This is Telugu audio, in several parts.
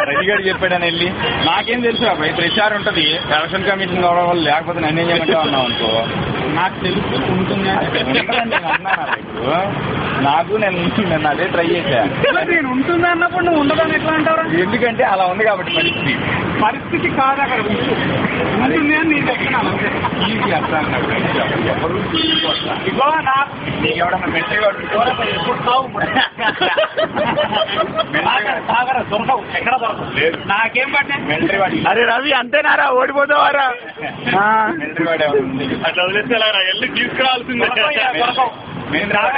రవిగారు చెప్పాడని వెళ్ళి నాకేం తెలుసు అబ్బాయి ప్రచారం ఉంటుంది ఎలక్షన్ కమిషన్ కావడం వల్ల లేకపోతే నన్ను ఏం చేయమంటే అన్నావు అనుకో నాకు తెలుసు ఉంటుంది ఇప్పుడు నాకు నేను అదే ట్రై చేశాను నేను ఉంటుంది అన్నప్పుడు నువ్వు ఉండదని ఎట్లా అంటారా ఎందుకంటే అలా ఉంది కాబట్టి పరిస్థితి కాదు అక్కడ ఉంటుంది అని నేను చెప్తున్నాను ఈజీ అర్థం అన్నప్పుడు ఎవరు ఇగో నీకు ఎవడన్నా మెంటరీ వాడు దొరకవు ఎక్కడ దొరకవు లేదు నాకేం పట్టినా మెంటరీ వాడు అరే రవి అంతేనారా ఓడిపోతావారా మెంటరీ వాడు ఎవరు ఉంది అట్లా వదిలేసేలారా వెళ్ళి తీసుకురావాల్సిందే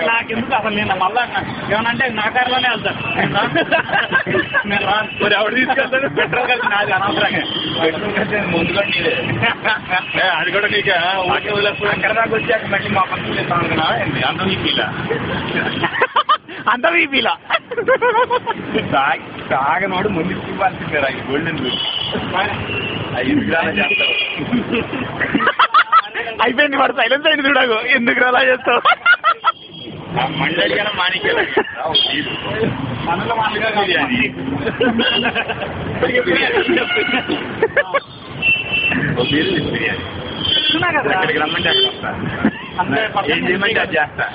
నాకెందుకు అసలు నేను మళ్ళా ఏమనంటే నా కారులోనే వెళ్తాను నేను రాను మరి ఎవరు తీసుకెళ్తాను పెట్రోల్ కలిసి నాది అనవసరంగా ముందుగా అది కూడా నీకు అక్కడ దాకా వచ్చాక మళ్ళీ మా పక్కన చెప్తాను అనుకున్నా అంత వీపీలా అంత వీపీలా తాగనోడు ముందు ఇవ్వాల్సిందే రా గోల్డెన్ చేస్తారు అయిపోయింది వాడు సైలెన్స్ అయింది చూడకు ఎందుకు అలా చేస్తావు మండలిగా మాణిక్యం మనలో మామూలుగా బిర్యానీ బిర్యానీ ఎక్కడికి రమ్మంటే అక్కడ వస్తా ఏం చేయమంటే అది చేస్తా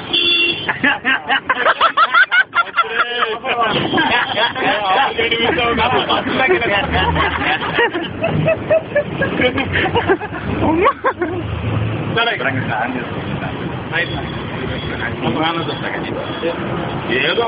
ఏదో